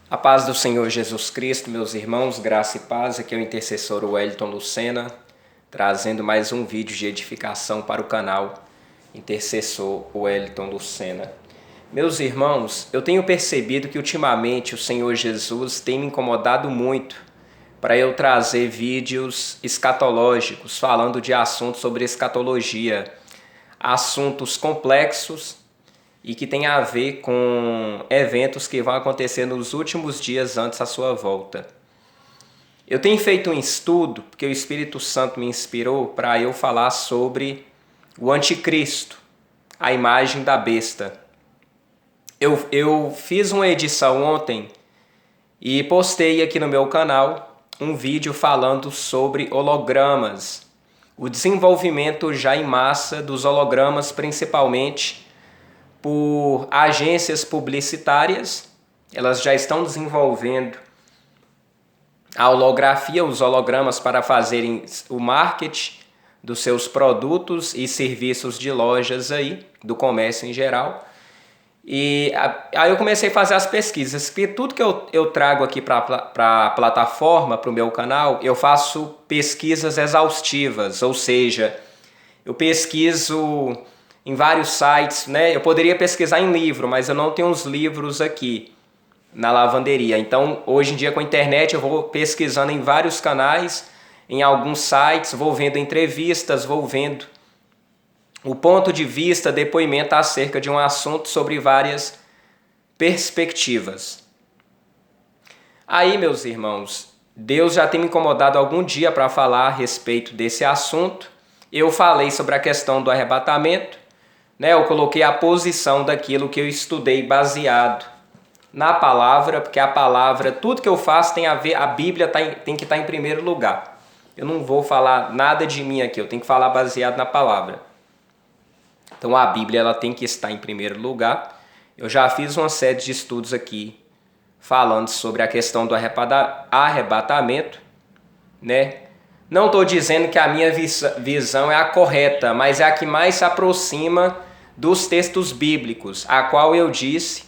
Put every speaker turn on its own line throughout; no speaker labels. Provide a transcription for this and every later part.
A paz do Senhor Jesus Cristo, meus irmãos, graça e paz. Aqui é o intercessor Wellington Lucena, trazendo mais um vídeo de edificação para o canal Intercessor Wellington Lucena. Meus irmãos, eu tenho percebido que ultimamente o Senhor Jesus tem me incomodado muito para eu trazer vídeos escatológicos, falando de assuntos sobre escatologia, assuntos complexos e que tem a ver com eventos que vão acontecer nos últimos dias antes da sua volta. Eu tenho feito um estudo, porque o Espírito Santo me inspirou para eu falar sobre o anticristo, a imagem da besta. Eu fiz uma edição ontem e postei aqui no meu canal um vídeo falando sobre hologramas, o desenvolvimento já em massa dos hologramas, principalmente por agências publicitárias. Elas já estão desenvolvendo a holografia, os hologramas, para fazerem o marketing dos seus produtos e serviços de lojas aí, do comércio em geral. E aí eu comecei a fazer as pesquisas, porque tudo que eu trago aqui para a plataforma, para o meu canal, eu faço pesquisas exaustivas, ou seja, eu pesquiso em vários sites, né? Eu poderia pesquisar em livro, mas eu não tenho os livros aqui na lavanderia. Então, hoje em dia com a internet, eu vou pesquisando em vários canais, em alguns sites, vou vendo entrevistas, vou vendo o ponto de vista, depoimento acerca de um assunto sobre várias perspectivas. Aí, meus irmãos, Deus já tem me incomodado algum dia para falar a respeito desse assunto. Eu falei sobre a questão do arrebatamento, né? Eu coloquei a posição daquilo que eu estudei baseado na palavra, porque a palavra, tudo que eu faço tem a ver, a Bíblia tem que estar em primeiro lugar. Eu não vou falar nada de mim aqui, eu tenho que falar baseado na palavra. Então a Bíblia ela tem que estar em primeiro lugar. Eu já fiz uma série de estudos aqui falando sobre a questão do arrebatamento, né? Não estou dizendo que a minha visão é a correta, mas é a que mais se aproxima dos textos bíblicos, a qual eu disse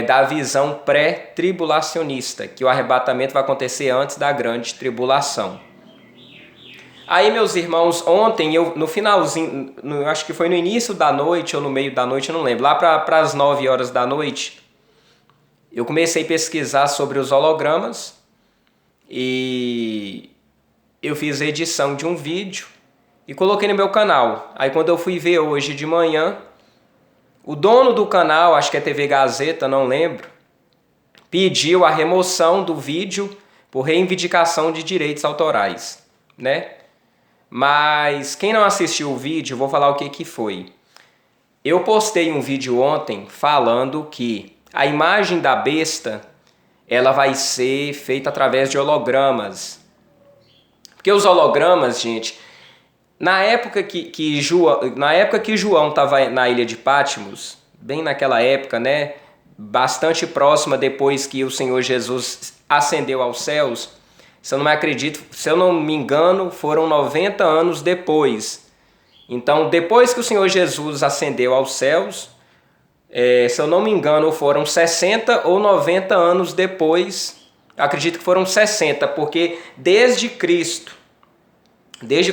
da visão pré-tribulacionista, que o arrebatamento vai acontecer antes da grande tribulação. Aí, meus irmãos, ontem, no finalzinho, acho que foi no início da noite ou no meio da noite, eu não lembro, lá para as 9 horas da noite, eu comecei a pesquisar sobre os hologramas e eu fiz a edição de um vídeo e coloquei no meu canal. Aí quando eu fui ver hoje de manhã, o dono do canal, acho que é TV Gazeta, não lembro, pediu a remoção do vídeo por reivindicação de direitos autorais, né? Mas quem não assistiu o vídeo, vou falar o que foi. Eu postei um vídeo ontem falando que a imagem da besta ela vai ser feita através de hologramas. Porque os hologramas, gente, na época que João estava na ilha de Patmos, bem naquela época, né, bastante próxima depois que o Senhor Jesus ascendeu aos céus, se eu não me engano, foram 90 anos depois. Então, depois que o Senhor Jesus ascendeu aos céus, se eu não me engano, foram 60 ou 90 anos depois, acredito que foram 60, porque desde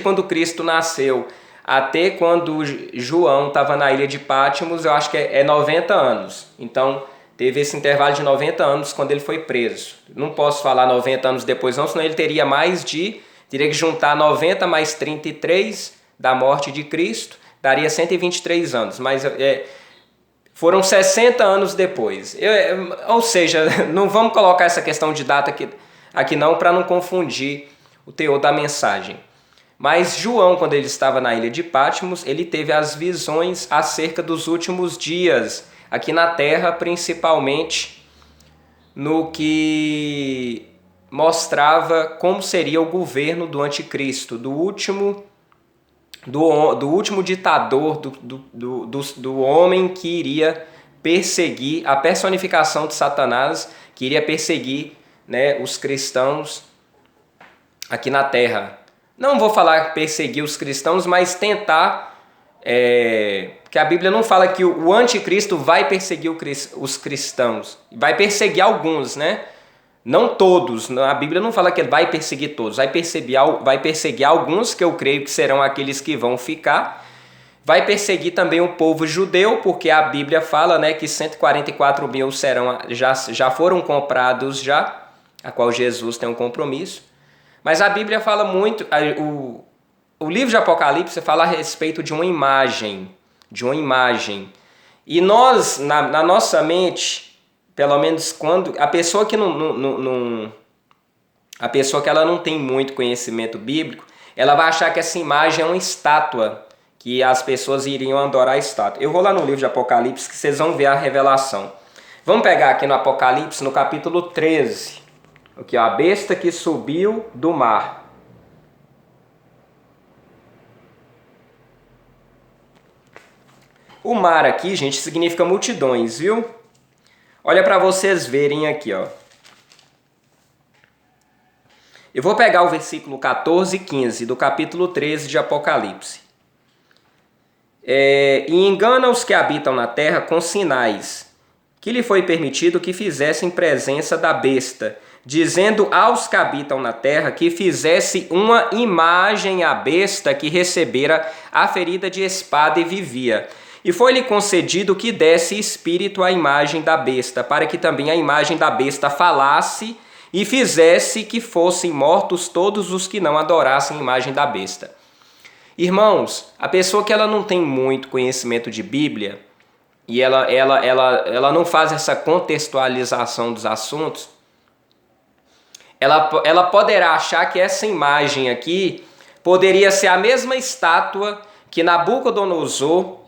quando Cristo nasceu até quando João estava na ilha de Patmos, eu acho que é 90 anos. Então, teve esse intervalo de 90 anos quando ele foi preso. Não posso falar 90 anos depois não, senão ele teria que juntar 90 mais 33 da morte de Cristo, daria 123 anos. Mas foram 60 anos depois. Ou seja, não vamos colocar essa questão de data aqui não, para não confundir o teor da mensagem. Mas João, quando ele estava na ilha de Patmos, ele teve as visões acerca dos últimos dias, aqui na Terra, principalmente no que mostrava como seria o governo do anticristo, do último ditador, do homem que iria perseguir, a personificação de Satanás, que iria perseguir, né, os cristãos aqui na Terra. Não vou falar perseguir os cristãos, mas tentar Porque a Bíblia não fala que o anticristo vai perseguir os cristãos. Vai perseguir alguns, né? Não todos. A Bíblia não fala que ele vai perseguir todos. Vai perseguir alguns, que eu creio que serão aqueles que vão ficar. Vai perseguir também o povo judeu, porque a Bíblia fala, né, que 144 mil já foram comprados já, a qual Jesus tem um compromisso. Mas a Bíblia fala muito, o livro de Apocalipse fala a respeito de uma imagem. E nós, na nossa mente, pelo menos quando a pessoa que a pessoa que ela não tem muito conhecimento bíblico, ela vai achar que essa imagem é uma estátua, que as pessoas iriam adorar a estátua. Eu vou lá no livro de Apocalipse que vocês vão ver a revelação. Vamos pegar aqui no Apocalipse, no capítulo 13. Aqui, ó, a besta que subiu do mar. O mar aqui, gente, significa multidões, viu? Olha para vocês verem aqui, ó. Eu vou pegar o versículo 14 e 15 do capítulo 13 de Apocalipse. E engana os que habitam na terra com sinais, que lhe foi permitido que fizessem presença da besta, dizendo aos que habitam na terra que fizesse uma imagem à besta que recebera a ferida de espada e vivia. E foi-lhe concedido que desse espírito à imagem da besta, para que também a imagem da besta falasse e fizesse que fossem mortos todos os que não adorassem a imagem da besta. Irmãos, a pessoa que ela não tem muito conhecimento de Bíblia e ela não faz essa contextualização dos assuntos, ela poderá achar que essa imagem aqui poderia ser a mesma estátua que Nabucodonosor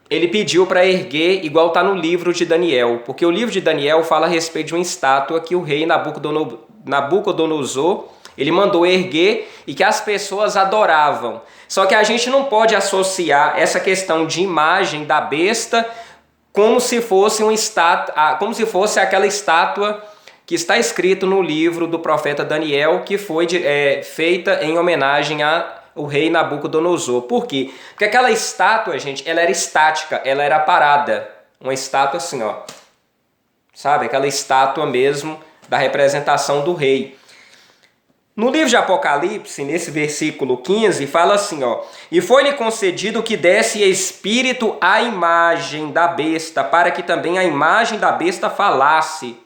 ele pediu para erguer, igual está no livro de Daniel, porque o livro de Daniel fala a respeito de uma estátua que o rei Nabucodonosor ele mandou erguer e que as pessoas adoravam. Só que a gente não pode associar essa questão de imagem da besta como se fosse aquela estátua que está escrito no livro do profeta Daniel, que foi feita em homenagem ao rei Nabucodonosor. Por quê? Porque aquela estátua, gente, ela era estática, ela era parada. Uma estátua assim, ó. Sabe? Aquela estátua mesmo da representação do rei. No livro de Apocalipse, nesse versículo 15, fala assim, ó: e foi-lhe concedido que desse espírito à imagem da besta, para que também a imagem da besta falasse.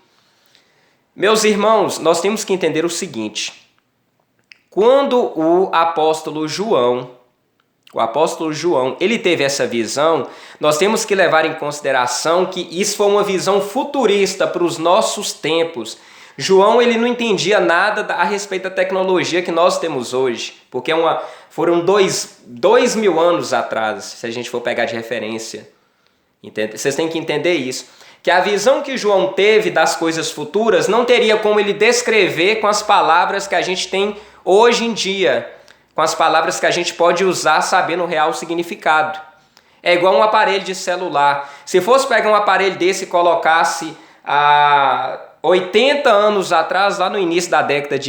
Meus irmãos, nós temos que entender o seguinte: quando o apóstolo João, ele teve essa visão, nós temos que levar em consideração que isso foi uma visão futurista para os nossos tempos. João ele não entendia nada a respeito da tecnologia que nós temos hoje, porque foram 2.000 anos atrás, se a gente for pegar de referência. Entende? Vocês têm que entender isso. Que a visão que João teve das coisas futuras não teria como ele descrever com as palavras que a gente tem hoje em dia, com as palavras que a gente pode usar sabendo o real significado. É igual um aparelho de celular. Se fosse pegar um aparelho desse e colocasse há 80 anos atrás, lá no início da década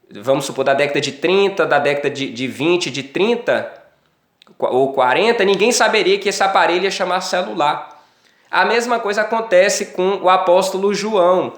vamos supor, da década de 30, da década de 20, de 30 ou 40, ninguém saberia que esse aparelho ia chamar celular. A mesma coisa acontece com o apóstolo João.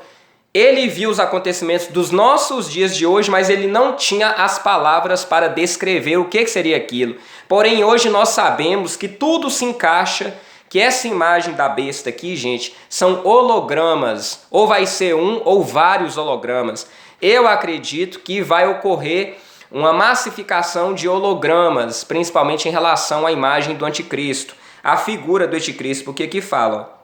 Ele viu os acontecimentos dos nossos dias de hoje, mas ele não tinha as palavras para descrever o que seria aquilo. Porém, hoje nós sabemos que tudo se encaixa, que essa imagem da besta aqui, gente, são hologramas, ou vai ser um ou vários hologramas. Eu acredito que vai ocorrer uma massificação de hologramas, principalmente em relação à imagem do anticristo, a figura do anticristo, porque aqui fala: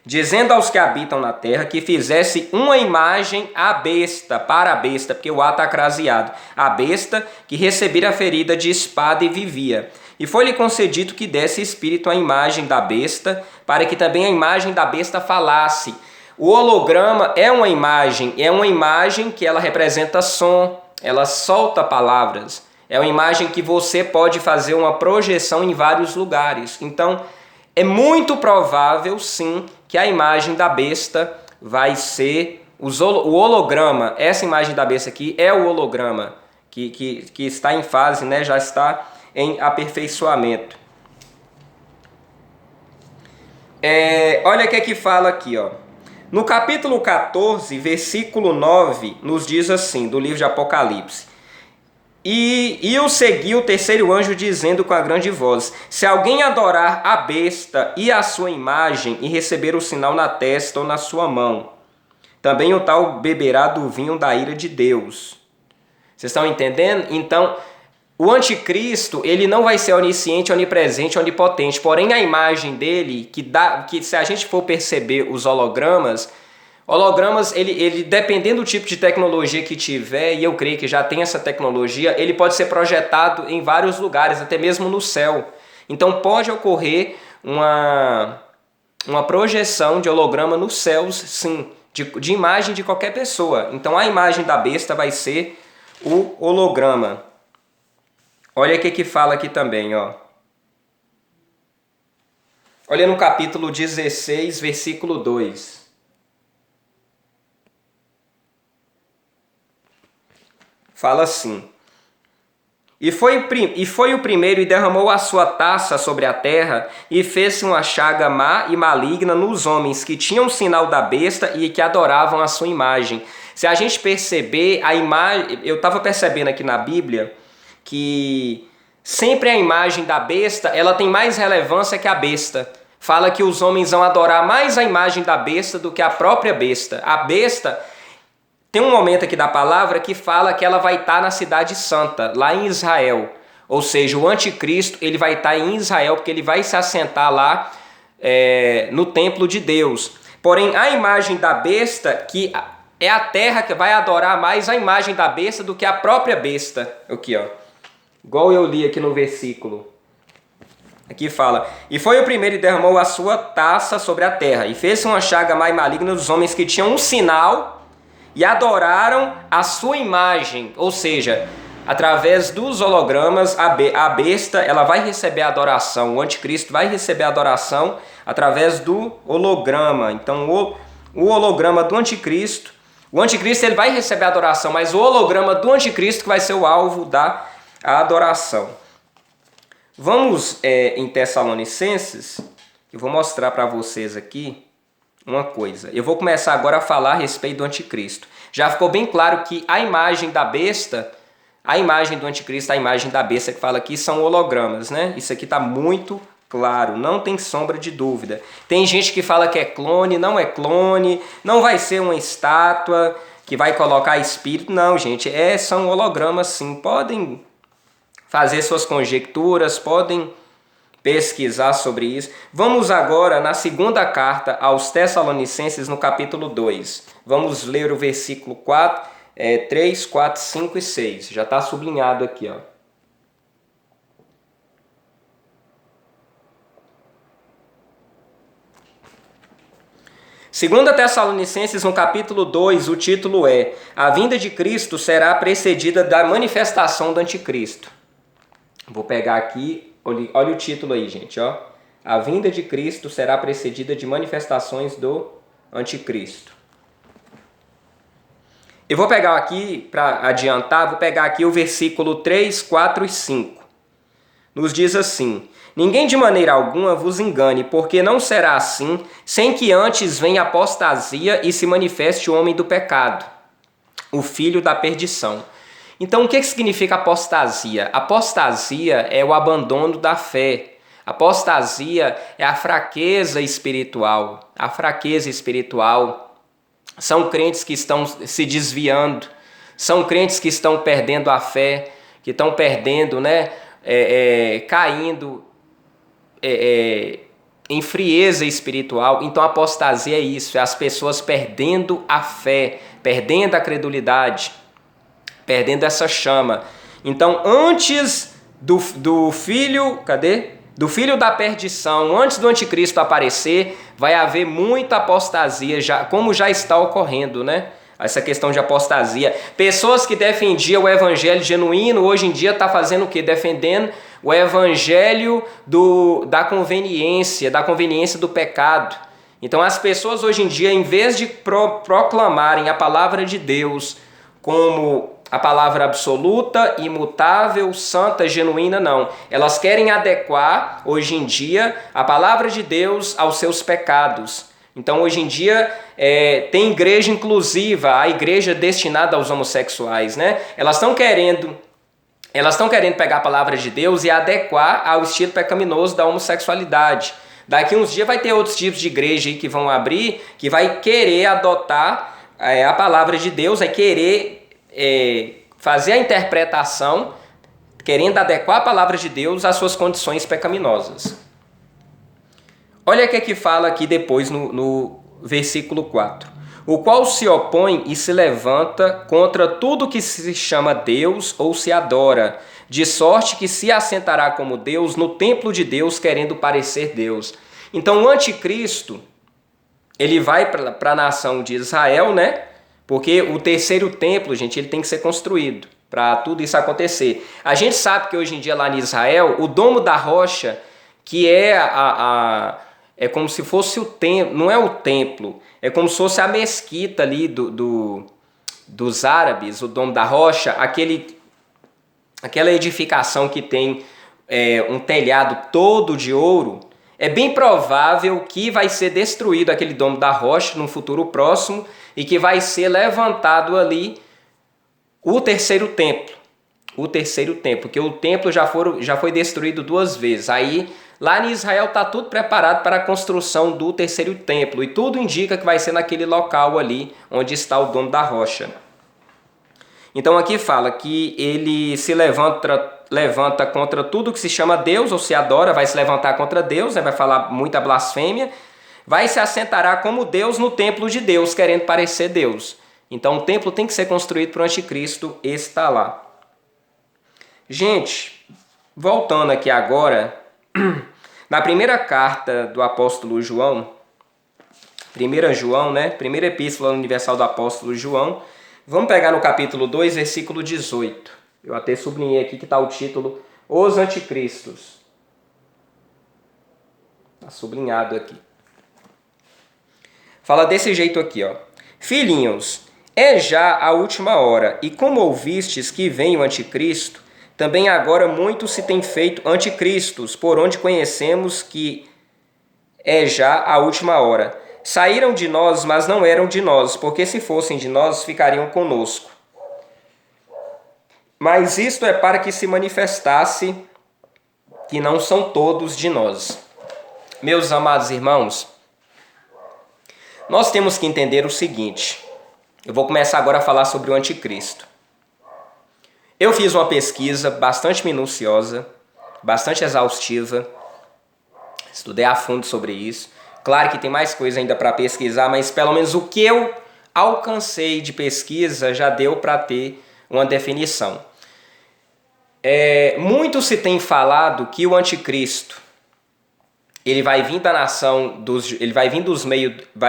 dizendo aos que habitam na terra que fizesse uma imagem à besta, para a besta, porque o A está craseado, a besta que recebera a ferida de espada e vivia. E foi-lhe concedido que desse espírito à imagem da besta, para que também a imagem da besta falasse. O holograma é uma imagem que ela representa som, ela solta palavras. É uma imagem que você pode fazer uma projeção em vários lugares. Então, é muito provável, sim, que a imagem da besta vai ser o holograma. Essa imagem da besta aqui é o holograma que está em fase, né, já está em aperfeiçoamento. Olha o que é que fala aqui, ó. No capítulo 14, versículo 9, nos diz assim, do livro de Apocalipse. E o seguiu o terceiro anjo dizendo com a grande voz: se alguém adorar a besta e a sua imagem e receber o sinal na testa ou na sua mão, também o tal beberá do vinho da ira de Deus. Vocês estão entendendo? Então, o anticristo, ele não vai ser onisciente, onipresente, onipotente. Porém, a imagem dele, que se a gente for perceber os hologramas, ele dependendo do tipo de tecnologia que tiver, e eu creio que já tem essa tecnologia, ele pode ser projetado em vários lugares, até mesmo no céu. Então pode ocorrer uma projeção de holograma nos céus, sim, de imagem de qualquer pessoa. Então a imagem da besta vai ser o holograma. Olha o que fala aqui também, ó. Olha no capítulo 16, versículo 2. Fala assim: E foi o primeiro e derramou a sua taça sobre a terra e fez-se uma chaga má e maligna nos homens que tinham o sinal da besta e que adoravam a sua imagem. Se a gente perceber a imagem, eu estava percebendo aqui na Bíblia que sempre a imagem da besta, ela tem mais relevância que a besta. Fala que os homens vão adorar mais a imagem da besta do que a própria besta. A besta, tem um momento aqui da palavra que fala que ela vai estar na cidade santa, lá em Israel. Ou seja, o anticristo, ele vai estar em Israel, porque ele vai se assentar lá no templo de Deus. Porém, a imagem da besta, que é a terra que vai adorar mais a imagem da besta do que a própria besta. Aqui, ó. Igual eu li aqui no versículo. Aqui fala: E foi o primeiro e derramou a sua taça sobre a terra, e fez uma chaga má e maligna dos homens que tinham um sinal e adoraram a sua imagem. Ou seja, através dos hologramas, a besta ela vai receber a adoração, o anticristo vai receber a adoração através do holograma. Então o holograma do anticristo, o anticristo ele vai receber a adoração, mas o holograma do anticristo que vai ser o alvo da adoração. Vamos em Tessalonicenses, eu vou mostrar para vocês aqui uma coisa. Eu vou começar agora a falar a respeito do anticristo. Já ficou bem claro que a imagem da besta, a imagem do anticristo, a imagem da besta que fala aqui são hologramas, né? Isso aqui está muito claro, não tem sombra de dúvida. Tem gente que fala que é clone, não vai ser uma estátua que vai colocar espírito. Não, gente, são hologramas sim. Podem fazer suas conjecturas, podem pesquisar sobre isso. Vamos agora na segunda carta aos Tessalonicenses, no capítulo 2. Vamos ler o versículo 3, 4, 5 e 6. Já está sublinhado aqui, ó. Segunda Tessalonicenses, no capítulo 2, o título é: A vinda de Cristo será precedida da manifestação do anticristo. Vou pegar aqui. Olha o título aí, gente, ó. A vinda de Cristo será precedida de manifestações do anticristo. Eu vou pegar aqui, para adiantar, vou pegar aqui o versículo 3, 4 e 5. Nos diz assim: Ninguém de maneira alguma vos engane, porque não será assim, sem que antes venha a apostasia e se manifeste o homem do pecado, o filho da perdição. Então, o que significa apostasia? Apostasia é o abandono da fé. Apostasia é a fraqueza espiritual. A fraqueza espiritual são crentes que estão se desviando, são crentes que estão perdendo a fé, que estão perdendo, caindo em frieza espiritual. Então, a apostasia é isso, é as pessoas perdendo a fé, perdendo a credulidade, perdendo essa chama. Então, antes do filho, do filho da perdição, antes do anticristo aparecer, vai haver muita apostasia, como já está ocorrendo, né? Essa questão de apostasia. Pessoas que defendiam o evangelho genuíno, hoje em dia está fazendo o quê? Defendendo o evangelho da conveniência do pecado. Então, as pessoas hoje em dia, em vez de proclamarem a palavra de Deus como a palavra absoluta, imutável, santa, genuína, não. Elas querem adequar, hoje em dia, a palavra de Deus aos seus pecados. Então, hoje em dia, tem igreja inclusiva, a igreja destinada aos homossexuais, né? Elas estão querendo pegar a palavra de Deus e adequar ao estilo pecaminoso da homossexualidade. Daqui uns dias vai ter outros tipos de igreja aí que vão abrir, que vai querer adotar a palavra de Deus, vai querer fazer a interpretação, querendo adequar a palavra de Deus às suas condições pecaminosas. Olha o que fala aqui depois no versículo 4. O qual se opõe e se levanta contra tudo que se chama Deus ou se adora, de sorte que se assentará como Deus no templo de Deus, querendo parecer Deus. Então o anticristo, ele vai para a nação de Israel, né? Porque o terceiro templo, gente, ele tem que ser construído para tudo isso acontecer. A gente sabe que hoje em dia lá em Israel, o Domo da Rocha, que é como se fosse o templo, não é o templo, é como se fosse a mesquita ali dos árabes, o Domo da Rocha, aquela edificação que tem um telhado todo de ouro. É bem provável que vai ser destruído aquele Domo da Rocha num futuro próximo e que vai ser levantado ali o terceiro templo. O terceiro templo, porque o templo já foi destruído 2 vezes. Aí, lá em Israel está tudo preparado para a construção do terceiro templo. E tudo indica que vai ser naquele local ali onde está o Domo da Rocha. Então aqui fala que ele se levanta contra tudo que se chama Deus ou se adora, vai se levantar contra Deus, né? Vai falar muita blasfêmia, vai se assentará como Deus no templo de Deus, querendo parecer Deus. Então o templo tem que ser construído para o anticristo, esse está lá. Gente, voltando aqui agora, na primeira carta do apóstolo João, 1 João, né? Primeira epístola universal do apóstolo João, vamos pegar no capítulo 2, versículo 18. Eu até sublinhei aqui que está o título Os Anticristos. Está sublinhado aqui. Fala desse jeito aqui, ó. Filhinhos, é já a última hora, e como ouvistes que vem o anticristo, também agora muito se tem feito anticristos, por onde conhecemos que é já a última hora. Saíram de nós, mas não eram de nós, porque se fossem de nós, ficariam conosco. Mas isto é para que se manifestasse que não são todos de nós. Meus amados irmãos, nós temos que entender o seguinte. Eu vou começar agora a falar sobre o anticristo. Eu fiz uma pesquisa bastante minuciosa, bastante exaustiva, estudei a fundo sobre isso. Claro que tem mais coisa ainda para pesquisar, mas pelo menos o que eu alcancei de pesquisa já deu para ter uma definição. Muito se tem falado que o anticristo ele vai vir da nação ele vai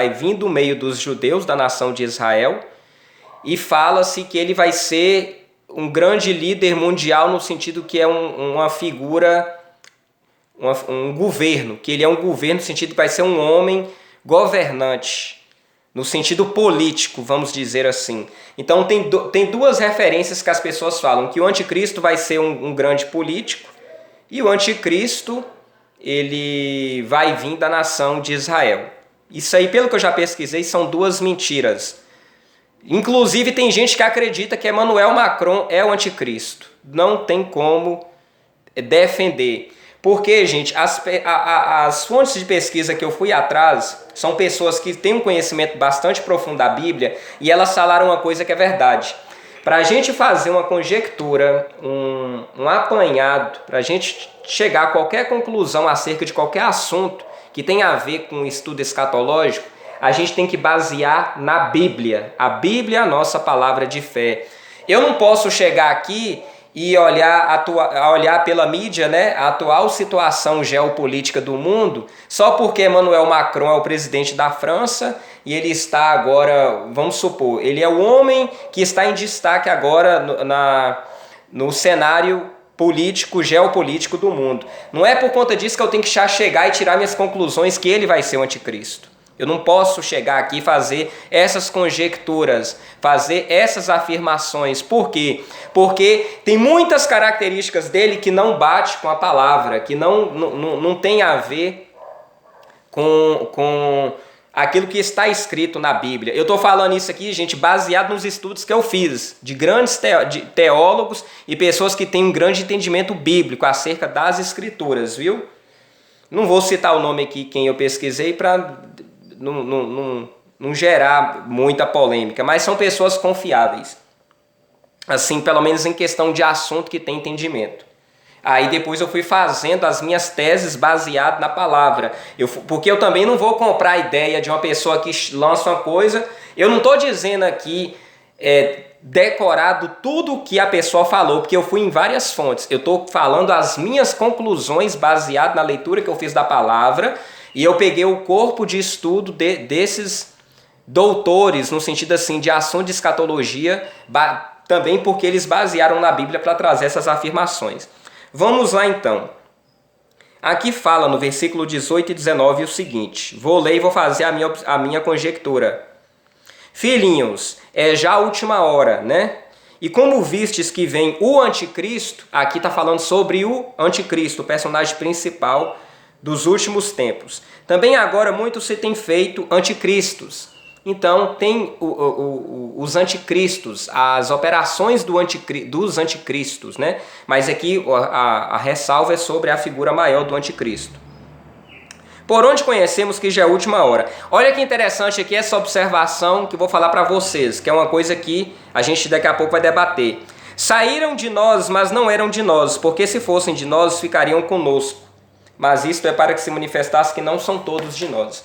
vir do meio dos judeus da nação de Israel, e fala-se que ele vai ser um grande líder mundial no sentido que é uma figura, um governo, que ele é um governo no sentido que vai ser um homem governante, no sentido político, vamos dizer assim. Então tem 2 referências que as pessoas falam, que o anticristo vai ser um grande político e o anticristo ele vai vir da nação de Israel. Isso aí, pelo que eu já pesquisei, são 2 mentiras. Inclusive tem gente que acredita que Emmanuel Macron é o anticristo. Não tem como defender. Porque, gente, as fontes de pesquisa que eu fui atrás são pessoas que têm um conhecimento bastante profundo da Bíblia, e elas falaram uma coisa que é verdade. Para a gente fazer uma conjectura, um apanhado, para a gente chegar a qualquer conclusão acerca de qualquer assunto que tenha a ver com o estudo escatológico, a gente tem que basear na Bíblia. A Bíblia é a nossa palavra de fé. Eu não posso chegar aqui e olhar pela mídia, né, a atual situação geopolítica do mundo, só porque Emmanuel Macron é o presidente da França e ele está agora, vamos supor, ele é o homem que está em destaque agora no cenário político, geopolítico do mundo. Não é por conta disso que eu tenho que chegar e tirar minhas conclusões que ele vai ser o anticristo. Eu não posso chegar aqui e fazer essas conjecturas, fazer essas afirmações. Por quê? Porque tem muitas características dele que não bate com a palavra, que não tem a ver com aquilo que está escrito na Bíblia. Eu estou falando isso aqui, gente, baseado nos estudos que eu fiz, de grandes teólogos e pessoas que têm um grande entendimento bíblico acerca das Escrituras, viu? Não vou citar o nome aqui, quem eu pesquisei, para não gerar muita polêmica, mas são pessoas confiáveis. Assim, pelo menos em questão de assunto que tem entendimento. Aí depois eu fui fazendo as minhas teses baseado na palavra. Porque eu também não vou comprar a ideia de uma pessoa que lança uma coisa. Eu não estou dizendo aqui decorado tudo o que a pessoa falou, porque eu fui em várias fontes. Eu estou falando as minhas conclusões baseado na leitura que eu fiz da palavra. E eu peguei o corpo de estudo desses doutores, no sentido assim, de assunto de escatologia, também porque eles basearam na Bíblia para trazer essas afirmações. Vamos lá então. Aqui fala no versículo 18 e 19 o seguinte. Vou ler e vou fazer a minha conjectura. Filhinhos, é já a última hora, né? E como vistes que vem o anticristo, aqui está falando sobre o anticristo, o personagem principal dos últimos tempos. Também agora muito se tem feito anticristos. Então tem os anticristos, as operações dos anticristos, né? Mas aqui a ressalva é sobre a figura maior do anticristo. Por onde conhecemos que já é a última hora. Olha que interessante aqui essa observação que eu vou falar para vocês, que é uma coisa que a gente daqui a pouco vai debater. Saíram de nós, mas não eram de nós, porque se fossem de nós, ficariam conosco. Mas isto é para que se manifestasse que não são todos de nós.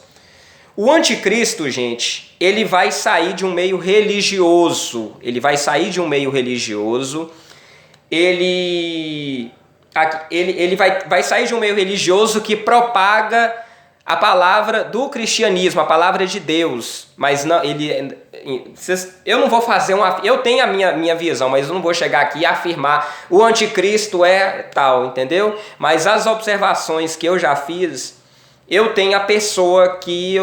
O anticristo, gente, ele vai sair de um meio religioso. Ele vai sair de um meio religioso. Ele vai sair de um meio religioso que propaga a palavra do cristianismo, a palavra de Deus. Mas não, eu não vou fazer eu tenho a minha visão, mas eu não vou chegar aqui e afirmar o anticristo é tal, entendeu? Mas as observações que eu já fiz, eu tenho a pessoa que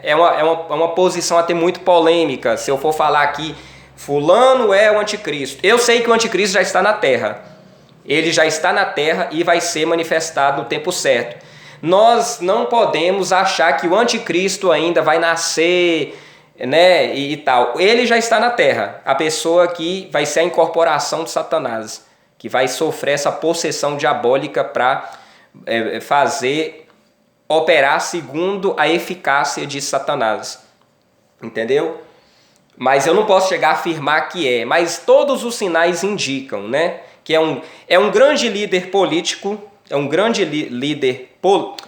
é uma posição até muito polêmica. Se eu for falar aqui, fulano é o anticristo. Eu sei que o anticristo já está na terra. Ele já está na terra e vai ser manifestado no tempo certo. Nós não podemos achar que o anticristo ainda vai nascer, né, e tal. Ele já está na terra. A pessoa que vai ser a incorporação de Satanás, que vai sofrer essa possessão diabólica para operar segundo a eficácia de Satanás. Entendeu? Mas eu não posso chegar a afirmar que é. Mas todos os sinais indicam, né? Que é um grande líder político. É um grande líder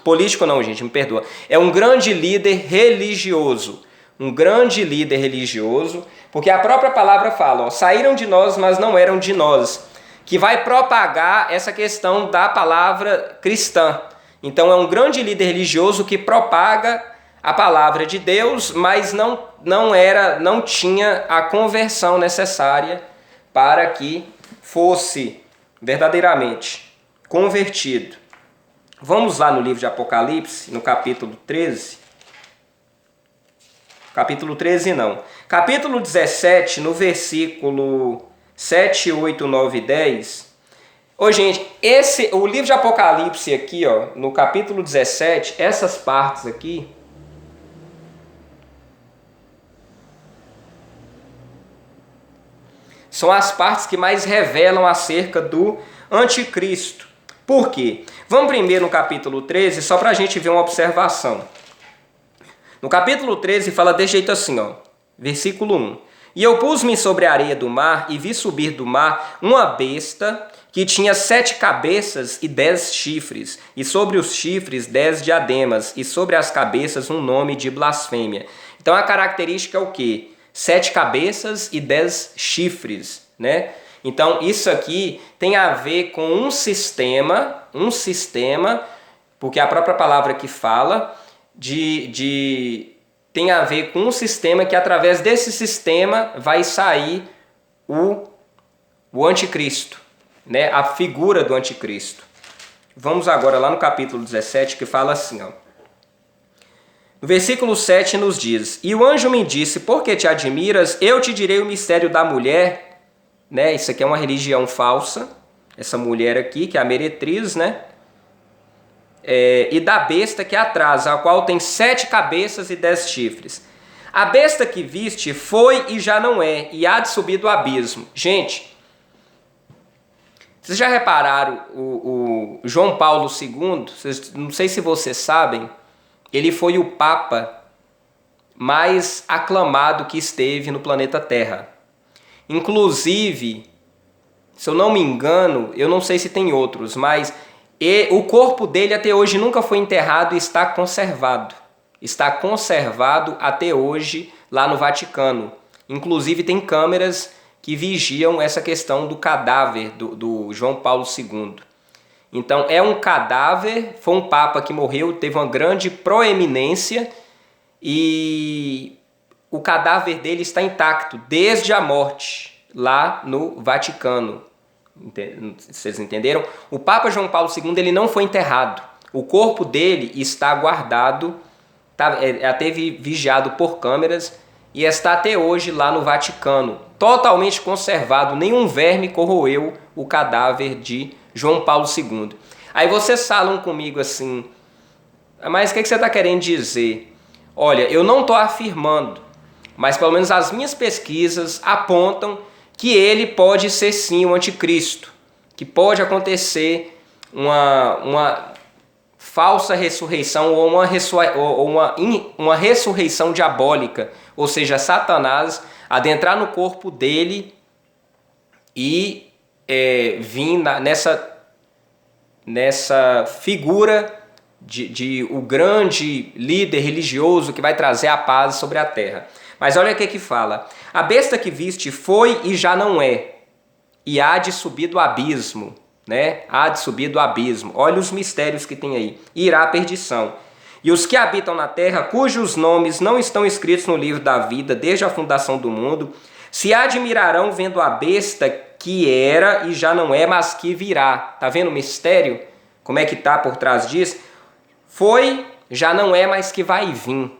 político, não, gente, me perdoa. É um grande líder religioso. Um grande líder religioso. Porque a própria palavra fala, saíram de nós, mas não eram de nós. Que vai propagar essa questão da palavra cristã. Então é um grande líder religioso que propaga a palavra de Deus, mas não tinha a conversão necessária para que fosse verdadeiramente convertido. Vamos lá no livro de Apocalipse, no capítulo 13. Capítulo 13 não. Capítulo 17, no versículo 7, 8, 9 e 10... Ô, gente, o livro de Apocalipse aqui, ó, no capítulo 17, essas partes aqui, são as partes que mais revelam acerca do anticristo. Por quê? Vamos primeiro no capítulo 13, só para a gente ver uma observação. No capítulo 13 fala desse jeito assim, ó, versículo 1. E eu pus-me sobre a areia do mar e vi subir do mar uma besta que tinha 7 cabeças e 10 chifres, e sobre os chifres 10 diademas, e sobre as cabeças um nome de blasfêmia. Então a característica é o quê? 7 cabeças e 10 chifres, né? Então isso aqui tem a ver com um sistema, porque a própria palavra que fala tem a ver com um sistema que através desse sistema vai sair o anticristo. Né, a figura do anticristo. Vamos agora lá no capítulo 17 que fala assim, ó. No versículo 7 nos diz: E o anjo me disse, por que te admiras? Eu te direi o mistério da mulher, né? Isso aqui é uma religião falsa, essa mulher aqui, que é a meretriz, né? E da besta que atrás, a qual tem 7 cabeças e 10 chifres. A besta que viste foi e já não é, e há de subir do abismo. Gente, vocês já repararam, o João Paulo II, não sei se vocês sabem, ele foi o Papa mais aclamado que esteve no planeta Terra. Inclusive, se eu não me engano, eu não sei se tem outros, mas o corpo dele até hoje nunca foi enterrado e está conservado. Está conservado até hoje lá no Vaticano. Inclusive tem câmeras que vigiam essa questão do cadáver do João Paulo II. Então é um cadáver, foi um papa que morreu, teve uma grande proeminência e o cadáver dele está intacto desde a morte lá no Vaticano. Vocês entenderam? O Papa João Paulo II ele não foi enterrado. O corpo dele está guardado, até vigiado por câmeras e está até hoje lá no Vaticano, totalmente conservado. Nenhum verme corroeu o cadáver de João Paulo II. Aí vocês falam comigo assim, mas o que você está querendo dizer? Olha, eu não estou afirmando, mas pelo menos as minhas pesquisas apontam que ele pode ser sim o anticristo, que pode acontecer uma falsa ressurreição ou uma ressurreição diabólica, ou seja, Satanás adentrar no corpo dele e vir nessa figura de o grande líder religioso que vai trazer a paz sobre a terra. Mas olha o que fala. A besta que viste foi e já não é, e há de subir do abismo, né? Há de subir do abismo. Olha os mistérios que tem aí. Irá à perdição. E os que habitam na terra, cujos nomes não estão escritos no livro da vida desde a fundação do mundo, se admirarão vendo a besta que era e já não é, mas que virá. Tá vendo o mistério? Como é que tá por trás disso? Foi, já não é, mas que vai vir.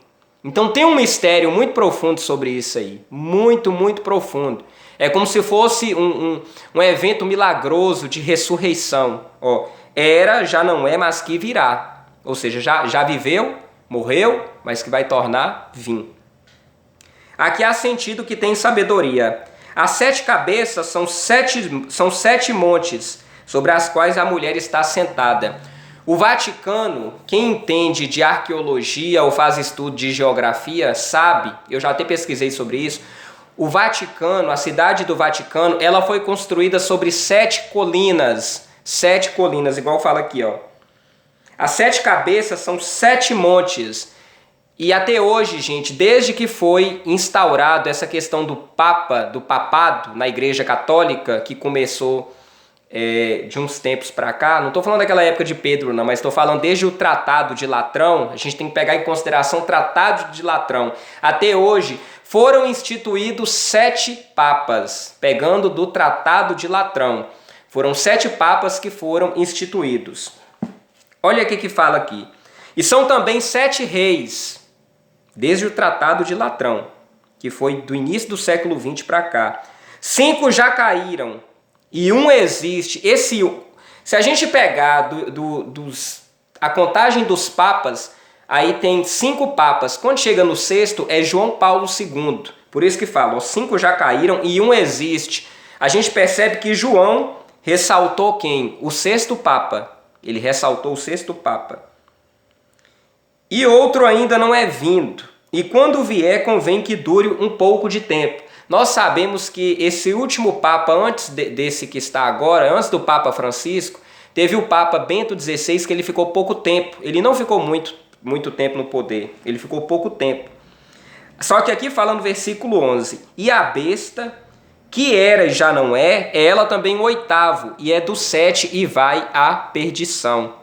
Então tem um mistério muito profundo sobre isso aí. Muito, muito profundo. É como se fosse um evento milagroso de ressurreição. Ó, era, já não é, mas que virá. Ou seja, já viveu, morreu, mas que vai tornar vir. Aqui há sentido que tem sabedoria. As 7 cabeças são sete montes sobre as quais a mulher está sentada. O Vaticano, quem entende de arqueologia ou faz estudo de geografia, sabe, eu já até pesquisei sobre isso, o Vaticano, a cidade do Vaticano, ela foi construída sobre 7 colinas. 7 colinas, igual fala aqui, ó. As 7 cabeças são 7 montes. E até hoje, gente, desde que foi instaurado essa questão do papado na Igreja Católica, que começou de uns tempos para cá, não estou falando daquela época de Pedro não, mas estou falando desde o Tratado de Latrão. A gente tem que pegar em consideração o Tratado de Latrão. Até hoje foram instituídos 7 papas, pegando do Tratado de Latrão. Foram 7 papas que foram instituídos. Olha o que fala aqui. E são também 7 reis, desde o Tratado de Latrão, que foi do início do século XX para cá. 5 já caíram e um existe. Se a gente pegar a contagem dos papas, aí tem 5 papas. Quando chega no 6º é João Paulo II. Por isso que fala, 5 já caíram e um existe. A gente percebe que João ressaltou quem? O 6º papa. Ele ressaltou o 6º papa. E outro ainda não é vindo. E quando vier, convém que dure um pouco de tempo. Nós sabemos que esse último Papa, antes desse que está agora, antes do Papa Francisco, teve o Papa Bento XVI, que ele ficou pouco tempo. Ele não ficou muito tempo no poder, ele ficou pouco tempo. Só que aqui fala no versículo 11, e a besta, que era e já não é ela também o 8º, e é do 7 e vai à perdição.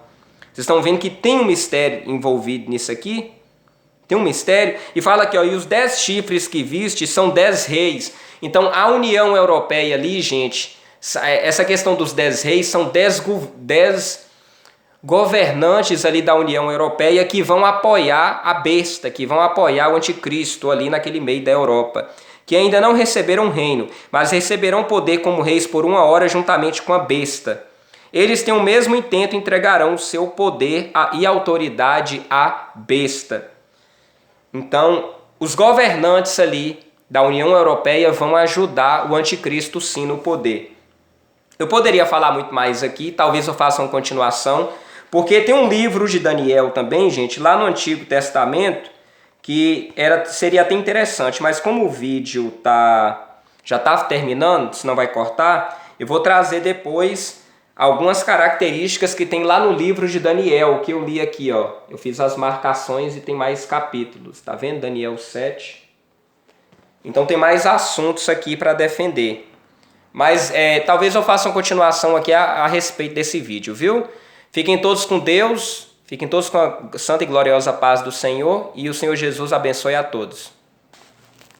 Vocês estão vendo que tem um mistério envolvido nisso aqui? Tem um mistério, e fala aqui, ó, e os 10 chifres que viste são 10 reis. Então a União Europeia ali, gente, essa questão dos 10 reis são 10 governantes ali da União Europeia que vão apoiar a besta, que vão apoiar o anticristo ali naquele meio da Europa, que ainda não receberam reino, mas receberão poder como reis por 1 hora juntamente com a besta. Eles têm o mesmo intento, entregarão o seu poder e autoridade à besta. Então, os governantes ali da União Europeia vão ajudar o anticristo sim no poder. Eu poderia falar muito mais aqui, talvez eu faça uma continuação, porque tem um livro de Daniel também, gente, lá no Antigo Testamento, que seria até interessante, mas como o vídeo já está terminando, senão vai cortar, eu vou trazer depois algumas características que tem lá no livro de Daniel, que eu li aqui, ó. Eu fiz as marcações e tem mais capítulos, tá vendo? Daniel 7. Então tem mais assuntos aqui para defender. Mas talvez eu faça uma continuação aqui a respeito desse vídeo, viu? Fiquem todos com Deus, fiquem todos com a santa e gloriosa paz do Senhor, e o Senhor Jesus abençoe a todos.